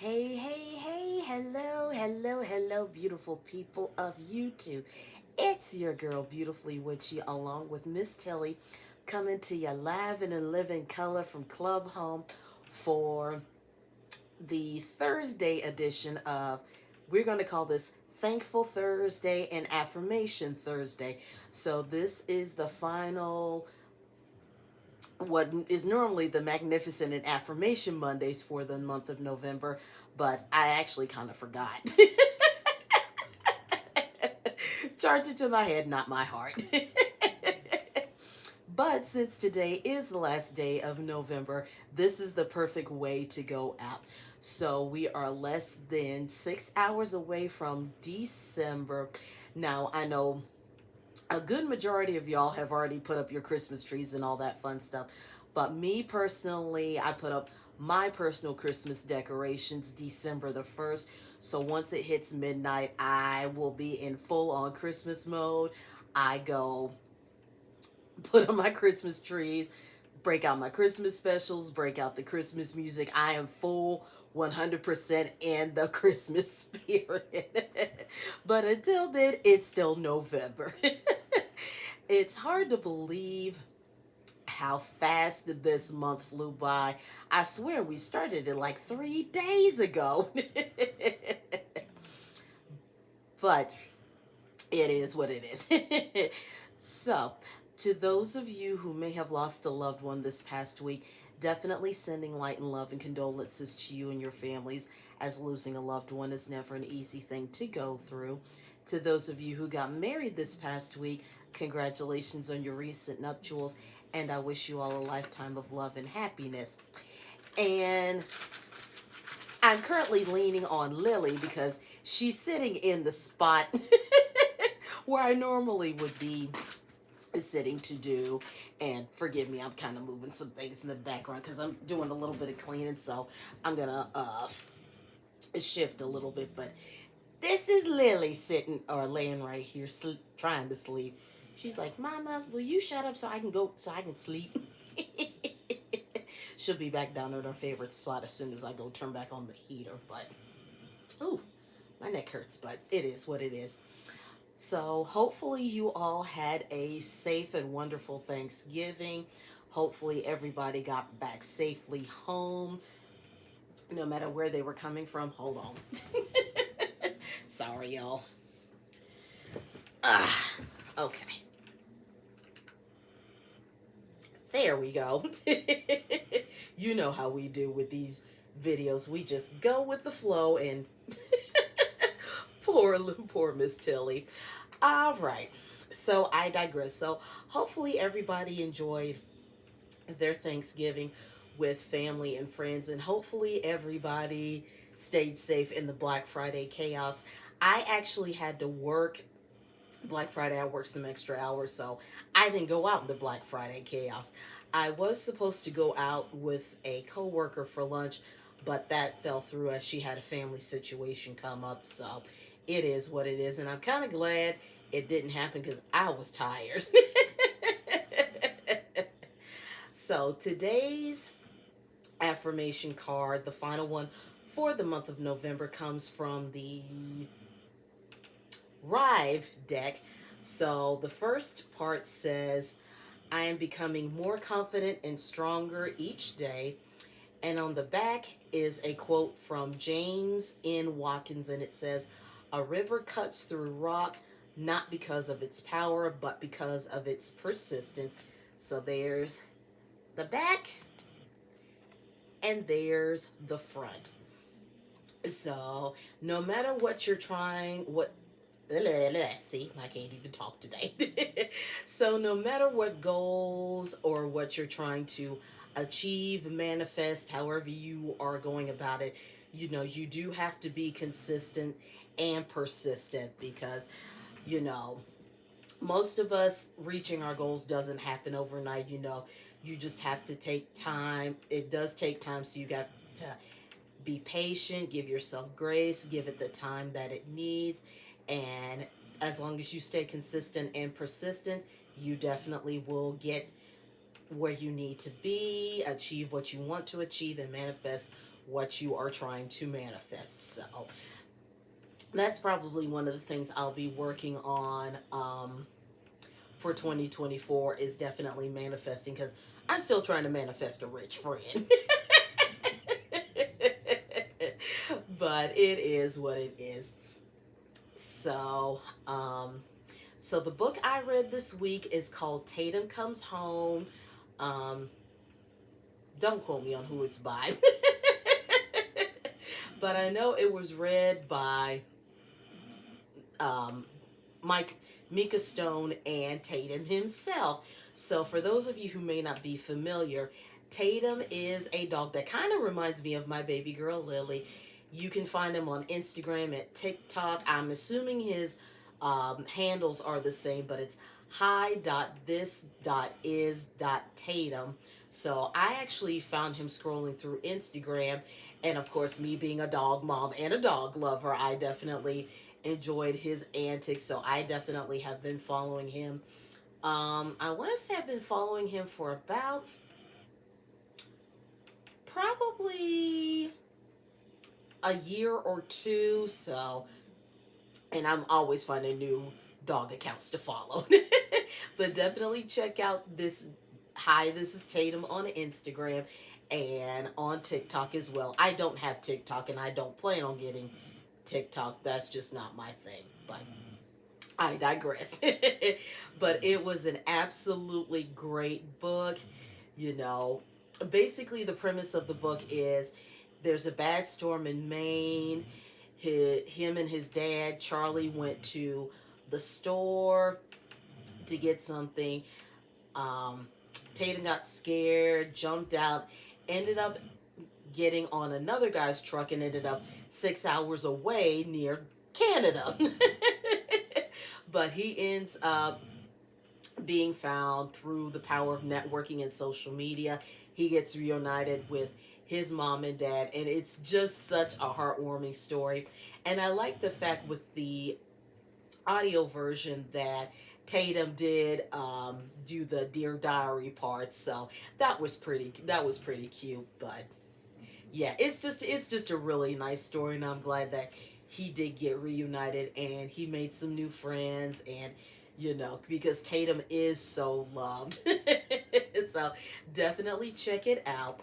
Hey, hey, hey, hello, hello, hello, beautiful people of YouTube. It's your girl, Beautifully Witchy, along with Miss Tilly, coming to you live and in living color from Club Home for the Thursday edition of, we're going to call this Thankful Thursday and Affirmation Thursday. So this is the final what is normally the Magnificent and Affirmation Mondays for the month of November, but I actually kind of forgot. Charge it to my head, not my heart. But since today is the last day of November, this is the perfect way to go out. So we are less than 6 hours away from December. Now, I know a good majority of y'all have already put up your Christmas trees and all that fun stuff. But me personally, I put up my personal Christmas decorations December the 1st. So once it hits midnight, I will be in full on Christmas mode. I go put on my Christmas trees, break out my Christmas specials, break out the Christmas music. I am full 100% in the Christmas spirit. But until then, it's still November. It's hard to believe how fast this month flew by. I swear we started it like 3 days ago. But it is what it is. So, to those of you who may have lost a loved one this past week, definitely sending light and love and condolences to you and your families, as losing a loved one is never an easy thing to go through. To those of you who got married this past week, congratulations on your recent nuptials, and I wish you all a lifetime of love and happiness. And I'm currently leaning on Lily because she's sitting in the spot where I normally would be sitting to do. And forgive me, I'm kind of moving some things in the background because I'm doing a little bit of cleaning, so I'm gonna shift a little bit. But this is Lily sitting or laying right here trying to sleep. She's like, Mama, will you shut up so I can go, so I can sleep? She'll be back down at her favorite spot as soon as I go turn back on the heater. But ooh, my neck hurts, but it is what it is. So hopefully you all had a safe and wonderful Thanksgiving. Hopefully everybody got back safely home, no matter where they were coming from. Hold on. Sorry, y'all. Ah, okay. There we go. You know how we do with these videos. We just go with the flow and poor Miss Tilly. All right. So I digress. So hopefully everybody enjoyed their Thanksgiving with family and friends, and hopefully everybody stayed safe in the Black Friday chaos. I actually had to work Black Friday. I worked some extra hours, so I didn't go out in the Black Friday chaos. I was supposed to go out with a coworker for lunch, but that fell through as she had a family situation come up. So it is what it is, and I'm kind of glad it didn't happen because I was tired. So today's affirmation card, the final one for the month of November, comes from the Rive deck. So the first part says, I am becoming more confident and stronger each day. And on the back is a quote from James N. Watkins, and it says, a river cuts through rock not because of its power, but because of its persistence. So there's the back, and there's the front. So no matter what you're trying, see, I can't even talk today. So no matter what goals or what you're trying to achieve, manifest, however you are going about it, you do have to be consistent and persistent, because you know most of us reaching our goals doesn't happen overnight. You just have to take time. It does take time, so you got to be patient, give yourself grace, give it the time that it needs. And as long as you stay consistent and persistent, you definitely will get where you need to be, achieve what you want to achieve, and manifest what you are trying to manifest. So that's probably one of the things I'll be working on for 2024 is definitely manifesting, because I'm still trying to manifest a rich friend. But it is what it is. So, so the book I read this week is called Tatum Comes Home. Um, don't quote me on who it's by. But I know it was read by um, Mika Stone and Tatum himself. So for those of you who may not be familiar, Tatum is a dog that kind of reminds me of my baby girl Lily. You can find him on Instagram, at TikTok. I'm assuming his handles are the same, but it's hi.this.is.tatum. So I actually found him scrolling through Instagram. And of course, me being a dog mom and a dog lover, I definitely enjoyed his antics. So I definitely have been following him. I want to say I've been following him for about probably a year or two. So, and I'm always finding new dog accounts to follow. But definitely check out this Hi, this is Tatum on Instagram and on TikTok as well. I don't have TikTok and I don't plan on getting TikTok. That's just not my thing. But I digress. But it was an absolutely great book. You know, basically the premise of the book is there's a bad storm in Maine. Him and his dad, Charlie, went to the store to get something. Tatum got scared, jumped out, ended up getting on another guy's truck, and ended up 6 hours away near Canada. But he ends up being found through the power of networking and social media. He gets reunited with his mom and dad, and it's just such a heartwarming story. And I like the fact with the audio version that Tatum did do the Dear Diary part, so that was pretty cute. But yeah, it's just a really nice story, and I'm glad that he did get reunited and he made some new friends, and you know, because Tatum is so loved. So definitely check it out.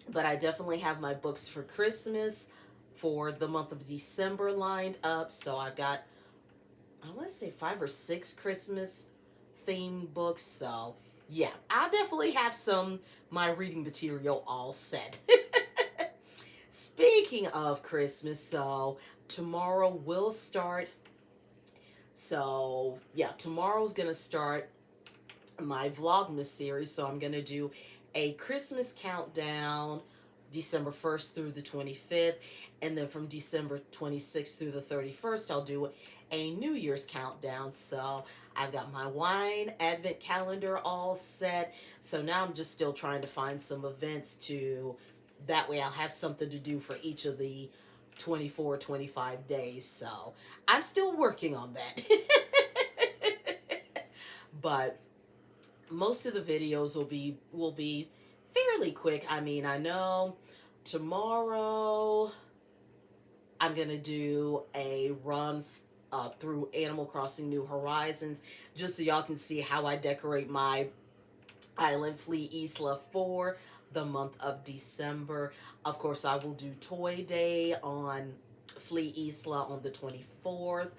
But I definitely have my books for Christmas for the month of December lined up. So I've got, I want to say 5 or 6 Christmas themed books. So yeah, I'll definitely have my reading material all set. Speaking of Christmas, so tomorrow will start. So yeah, tomorrow's gonna start my Vlogmas series. So I'm gonna do a Christmas countdown, December 1st through the 25th, and then from December 26th through the 31st, I'll do a New Year's countdown. So I've got my wine advent calendar all set. So now I'm just still trying to find some events that way I'll have something to do for each of the 24, 25 days. So I'm still working on that. But most of the videos will be fairly quick. I mean, I know tomorrow I'm gonna do a run through Animal Crossing New Horizons, just so y'all can see how I decorate my island Flea Isla for the month of December. Of course, I will do Toy Day on Flea Isla on the 24th.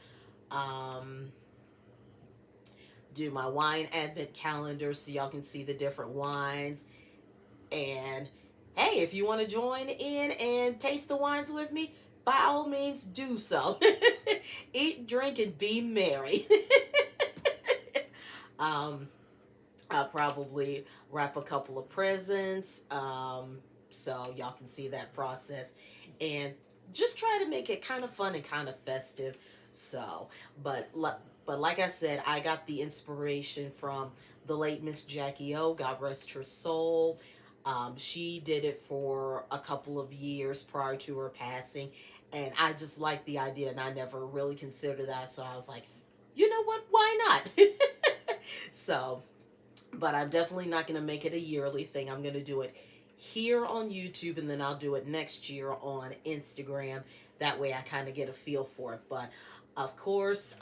Do my wine advent calendar so y'all can see the different wines. And hey, if you want to join in and taste the wines with me, by all means do so. Eat, drink, and be merry. I'll probably wrap a couple of presents, so y'all can see that process, and just try to make it kind of fun and kind of festive. So, but like I said, I got the inspiration from the late Miss Jackie O. God rest her soul. She did it for a couple of years prior to her passing, and I just like the idea, and I never really considered that. So I was like, you know what? Why not? So. But I'm definitely not going to make it a yearly thing. I'm going to do it here on YouTube, and then I'll do it next year on Instagram. That way I kind of get a feel for it. But of course,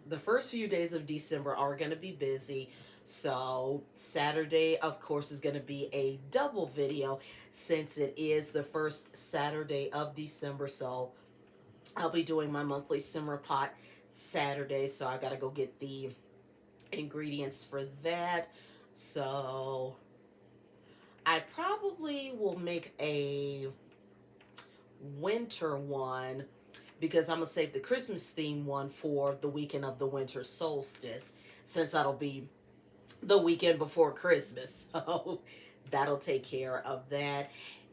the first few days of December are going to be busy. So Saturday, of course, is going to be a double video since it is the first Saturday of December. So I'll be doing my monthly simmer pot Saturday. So I got to go get the ingredients for that. So I probably will make a winter one because I'm going to save the Christmas theme one for the weekend of the winter solstice, since that'll be the weekend before Christmas. So that'll take care of that.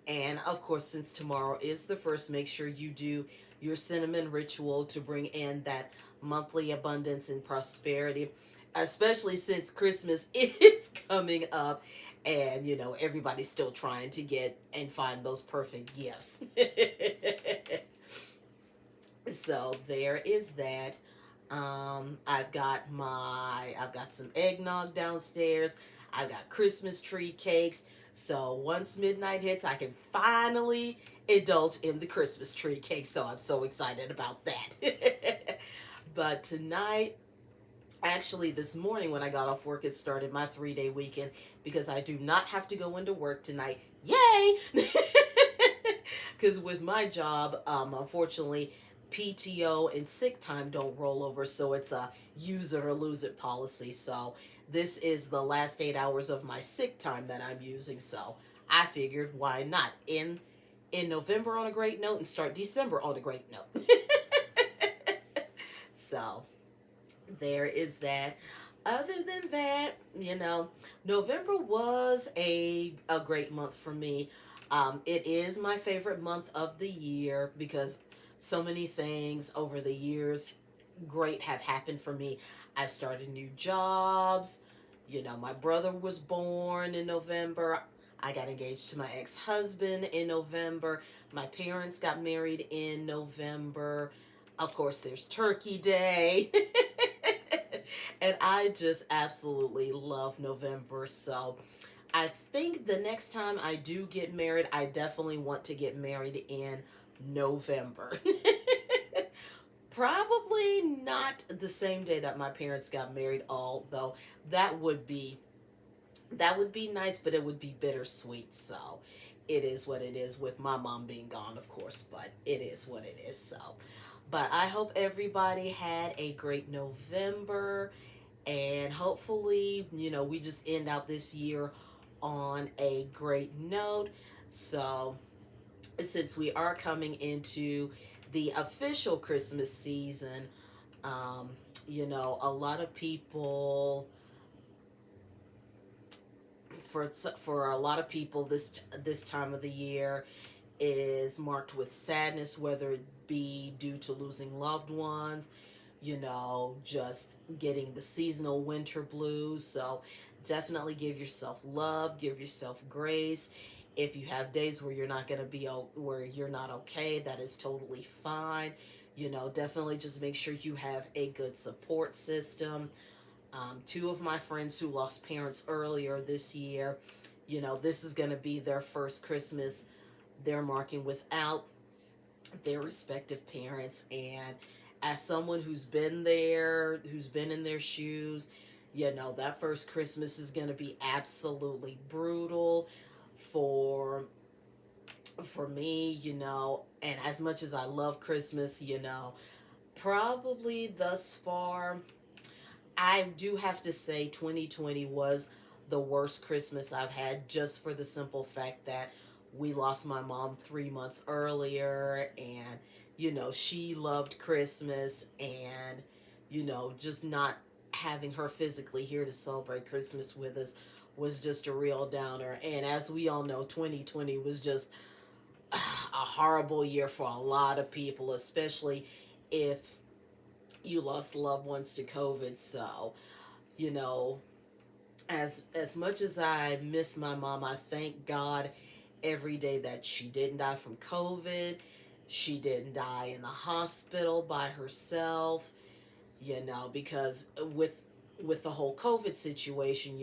And of course, since tomorrow is the first, make sure you do your cinnamon ritual to bring in that monthly abundance and prosperity, especially since Christmas is coming up and everybody's still trying to get and find those perfect gifts. So there is that. I've got some eggnog downstairs. I've got Christmas tree cakes. So once midnight hits, I can finally indulge in the Christmas tree cake. So I'm so excited about that. But tonight, actually this morning when I got off work, it started my 3-day weekend because I do not have to go into work tonight. Yay! Because with my job, unfortunately, PTO and sick time don't roll over, so it's a use it or lose it policy. So this is the last 8 hours of my sick time that I'm using, so I figured why not in November on a great note and start December on a great note. So there is that. Other than that, November was a great month for me. It is my favorite month of the year because so many things over the years great have happened for me. I've started new jobs. My brother was born in November. I got engaged to my ex-husband in November. My parents got married in November. Of course, there's Turkey Day. And I just absolutely love November. So I think the next time I do get married, I definitely want to get married in November. Probably not the same day that my parents got married, although that would be nice, but it would be bittersweet. So it is what it is, with my mom being gone, of course, but it is what it is. So, but I hope everybody had a great November, and hopefully, we just end out this year on a great note. So since we are coming into the official Christmas season, um, a lot of people, for a lot of people, this time of the year is marked with sadness, whether it be due to losing loved ones, just getting the seasonal winter blues. So definitely give yourself love, give yourself grace. If you have days where you're not going to be, where you're not okay, that is totally fine. Definitely just make sure you have a good support system. Two of my friends who lost parents earlier this year, this is going to be their first Christmas they're marking without their respective parents. And as someone who's been there, who's been in their shoes, that first Christmas is going to be absolutely brutal for me, and as much as I love Christmas, probably thus far, I do have to say 2020 was the worst Christmas I've had, just for the simple fact that we lost my mom 3 months earlier, and she loved Christmas, and just not having her physically here to celebrate Christmas with us was just a real downer. And as we all know, 2020 was just a horrible year for a lot of people, especially if you lost loved ones to COVID. So, you know, as much as I miss my mom, I thank God every day that she didn't die from COVID. She didn't die in the hospital by herself, because with the whole COVID situation,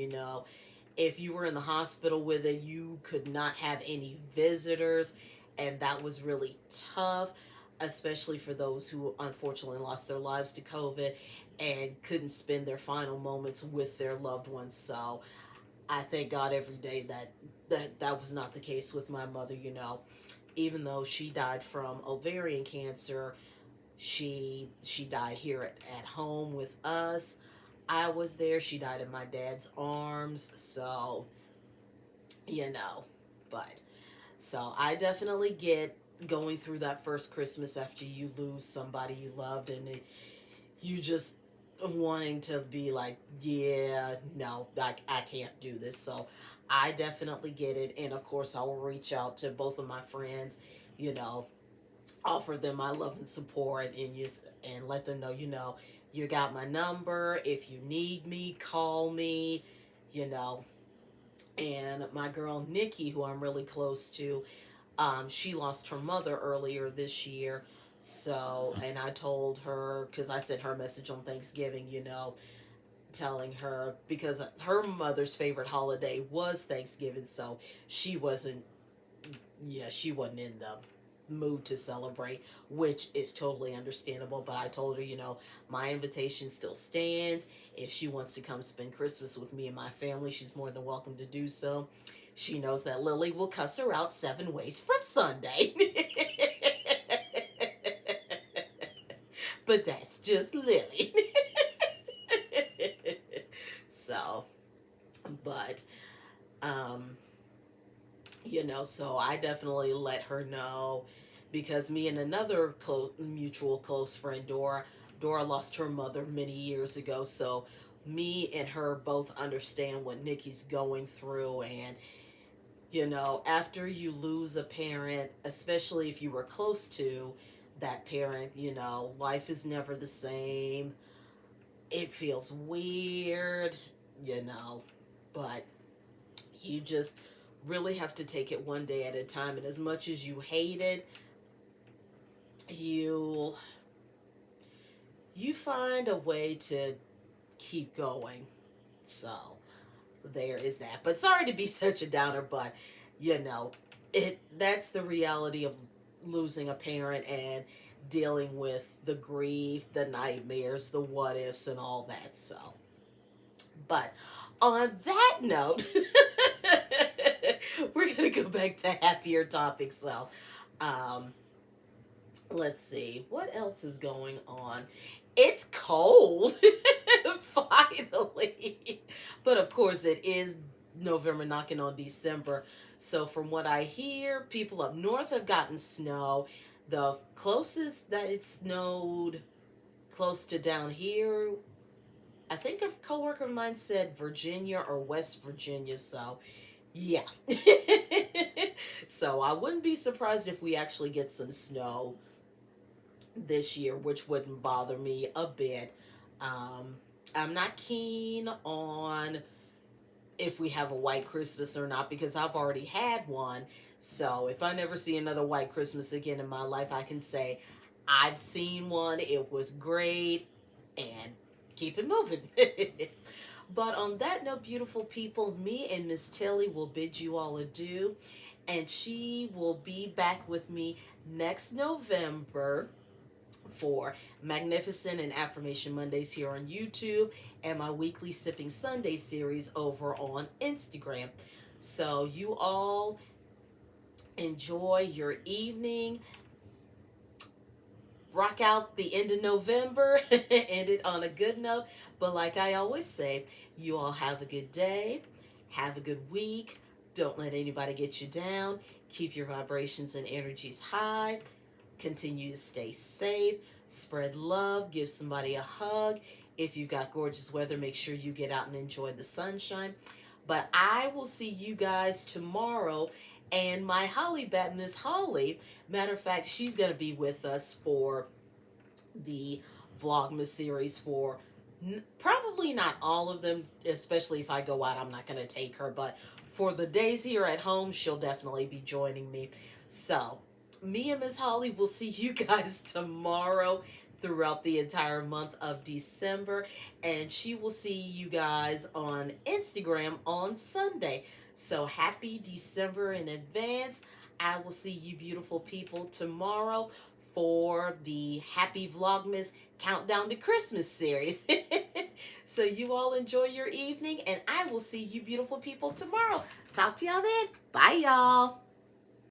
If you were in the hospital with it, you could not have any visitors, and that was really tough, especially for those who unfortunately lost their lives to COVID and couldn't spend their final moments with their loved ones. So I thank God every day that that was not the case with my mother. Even though she died from ovarian cancer, she died here at home with us. I was there. She died in my dad's arms. So, you know, but so I definitely get going through that first Christmas after you lose somebody you loved, and you just wanting to be like, yeah, no, I can't do this. So I definitely get it. And of course, I will reach out to both of my friends, you know, offer them my love and support, and let them know, you got my number. If you need me, call me, you know. And my girl Nikki, who I'm really close to, she lost her mother earlier this year. So, and I told her, because I sent her a message on Thanksgiving, telling her, because her mother's favorite holiday was Thanksgiving. So she wasn't, yeah, she wasn't in the mood to celebrate, which is totally understandable. But I told her, my invitation still stands. If she wants to come spend Christmas with me and my family, she's more than welcome to do so. She knows that Lily will cuss her out 7 ways from Sunday. But that's just Lily. So, but, um, so I definitely let her know, because me and another mutual close friend, Dora lost her mother many years ago. So me and her both understand what Nikki's going through. And, after you lose a parent, especially if you were close to that parent, life is never the same. It feels weird, but you just really have to take it one day at a time. And as much as you hate it, you you find a way to keep going. So there is that. But sorry to be such a downer, but that's the reality of losing a parent and dealing with the grief, the nightmares, the what ifs, and all that. So, but on that note, we're gonna go back to happier topics. So, um, let's see what else is going on. It's cold, finally, but of course it is November knocking on December. So from what I hear, people up north have gotten snow. The closest that it snowed close to down here, I think a coworker of mine said Virginia or West Virginia. So yeah. So I wouldn't be surprised if we actually get some snow this year, which wouldn't bother me a bit. Um, I'm not keen on if we have a white Christmas or not, because I've already had one. So if I never see another white Christmas again in my life, I can say I've seen one. It was great, and keep it moving. But on that note, beautiful people, me and Miss Tilly will bid you all adieu, and she will be back with me next November for Magnificent and Affirmation Mondays here on YouTube, and my weekly Sipping Sunday series over on Instagram. So you all enjoy your evening. Rock out the end of November, end it on a good note. But like I always say, you all have a good day, have a good week. Don't let anybody get you down. Keep your vibrations and energies high. Continue to stay safe. Spread love. Give somebody a hug. If you got gorgeous weather, make sure you get out and enjoy the sunshine. But I will see you guys tomorrow. And my Holly Bat, Miss Holly, matter of fact, she's going to be with us for the Vlogmas series for probably not all of them, especially if I go out, I'm not going to take her. But for the days here at home, she'll definitely be joining me. So, me and Miss Holly will see you guys tomorrow, throughout the entire month of December. And she will see you guys on Instagram on Sunday. So happy December in advance. I will see you beautiful people tomorrow for the Happy Vlogmas Countdown to Christmas series. So you all enjoy your evening, and I will see you beautiful people tomorrow. Talk to y'all then. Bye, y'all.